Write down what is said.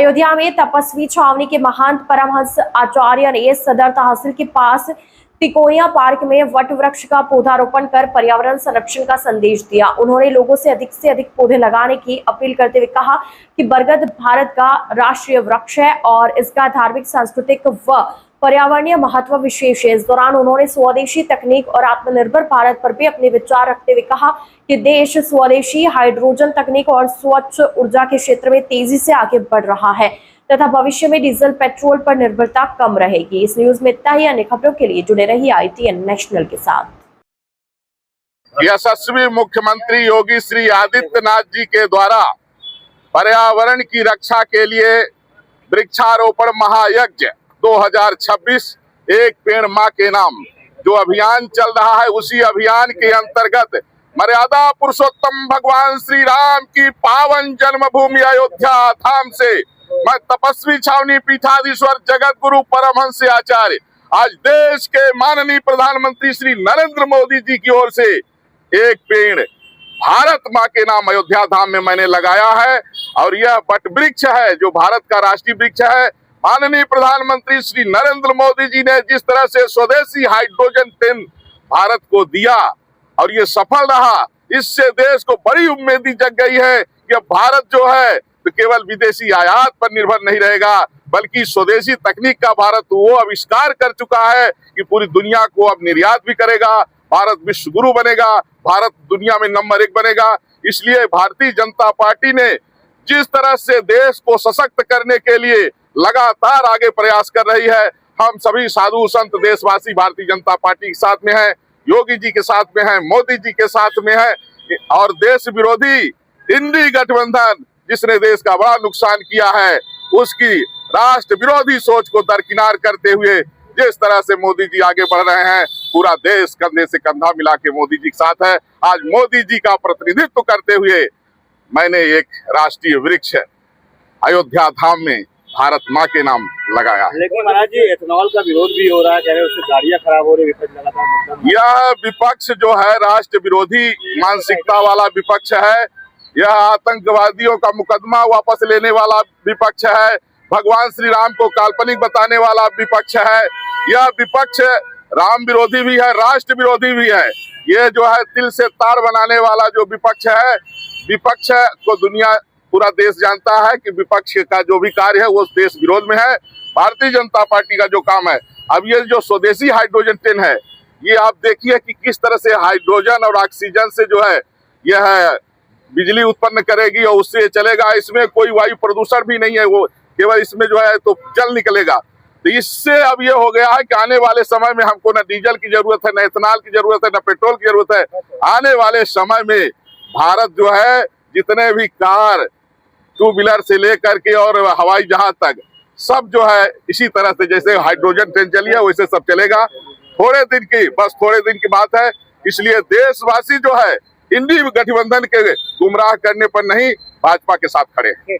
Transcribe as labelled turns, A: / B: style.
A: अयोध्या में तपस्वी छावनी के महंत परमहंस आचार्य ने सदर तहसील के पास तिकोनिया पार्क में वट वृक्ष का पौधारोपण कर पर्यावरण संरक्षण का संदेश दिया। उन्होंने लोगों से अधिक पौधे लगाने की अपील करते हुए कहा कि बरगद भारत का राष्ट्रीय वृक्ष है और इसका धार्मिक, सांस्कृतिक व पर्यावरणीय महत्व विशेष है। इस दौरान उन्होंने स्वदेशी तकनीक और आत्मनिर्भर भारत पर भी अपने विचार रखते हुए कहा कि देश स्वदेशी हाइड्रोजन तकनीक और स्वच्छ ऊर्जा के क्षेत्र में तेजी से आगे बढ़ रहा है तथा भविष्य में डीजल पेट्रोल पर निर्भरता कम रहेगी। इस न्यूज में इतना ही। अन्य खबरों के लिए जुड़े रहिए ITN नेशनल के साथ।
B: यशस्वी मुख्यमंत्री योगी श्री आदित्यनाथ जी के द्वारा पर्यावरण की रक्षा के लिए वृक्षारोपण महायज्ञ 2026 एक पेड़ मां के नाम जो अभियान चल रहा है, उसी अभियान के अंतर्गत मर्यादा पुरुषोत्तम भगवान श्री राम की पावन जन्मभूमि अयोध्या धाम से मैं तपस्वी छावनी पीठाधीश्वर जगत गुरु परमहंस आचार्य आज देश के माननीय प्रधानमंत्री श्री नरेंद्र मोदी जी की ओर से एक पेड़ भारत माँ के नाम अयोध्या धाम में मैंने लगाया है और यह वट वृक्ष है जो भारत का राष्ट्रीय वृक्ष है। माननीय प्रधानमंत्री श्री नरेंद्र मोदी जी ने जिस तरह से स्वदेशी हाइड्रोजन ट्रेन भारत को दिया और ये सफल रहा, इससे देश को बड़ी उम्मीद जग गई है कि अब भारत जो है तो केवल विदेशी आयात पर निर्भर नहीं रहेगा बल्कि स्वदेशी तकनीक का भारत वो आविष्कार कर चुका है कि पूरी दुनिया को अब निर्यात भी करेगा। भारत विश्व गुरु बनेगा, भारत दुनिया में नंबर 1 बनेगा। इसलिए भारतीय जनता पार्टी ने जिस तरह से देश को सशक्त करने के लिए लगातार आगे प्रयास कर रही है, हम सभी साधु संत देशवासी भारतीय जनता पार्टी के साथ में है, योगी जी के साथ में है, मोदी जी के साथ में है और देश विरोधी इंडी गठबंधन जिसने देश का बड़ा नुकसान किया है उसकी राष्ट्र विरोधी सोच को दरकिनार करते हुए जिस तरह से मोदी जी आगे बढ़ रहे हैं, पूरा देश कंधे से कंधा मिला के मोदी जी के साथ है। आज मोदी जी का प्रतिनिधित्व करते हुए मैंने एक राष्ट्रीय वृक्ष अयोध्या धाम में भारत माँ के नाम लगाया है।
C: लेकिन महाराज जी एथेनॉल का विरोध भी हो रहा है, कह रहे उससे गाड़ियां खराब हो रही, विपक्ष लगातार।
B: यह विपक्ष जो है राष्ट्र विरोधी मानसिकता वाला विपक्ष है, यह आतंकवादियों का मुकदमा वापस लेने वाला विपक्ष है, भगवान श्री राम को काल्पनिक बताने वाला विपक्ष है। यह विपक्ष राम विरोधी भी है, राष्ट्र विरोधी भी है। यह जो है तिल से तार बनाने वाला जो विपक्ष है, विपक्ष को दुनिया पूरा देश जानता है कि विपक्ष का जो भी कार्य है वो देश विरोध में है। भारतीय जनता पार्टी का जो काम है, अब ये जो स्वदेशी हाइड्रोजन ट्रेन है, ये आप देखिए कि किस तरह से हाइड्रोजन और ऑक्सीजन से जो है यह बिजली उत्पन्न करेगी और उससे चलेगा। इसमें कोई वायु प्रदूषण भी नहीं है, वो केवल इसमें जो है तो जल निकलेगा। तो इससे अब ये हो गया है कि आने वाले समय में हमको न डीजल की जरूरत है, न इथेनॉल की जरूरत है, न पेट्रोल की जरूरत है। आने वाले समय में भारत जो है जितने भी कार, टू व्हीलर से लेकर के और हवाई जहाज तक सब जो है इसी तरह से जैसे हाइड्रोजन ट्रेन चली है वैसे सब चलेगा। थोड़े दिन की बात है। इसलिए देशवासी जो है इंडी गठबंधन के गुमराह करने पर नहीं, भाजपा के साथ खड़े हैं।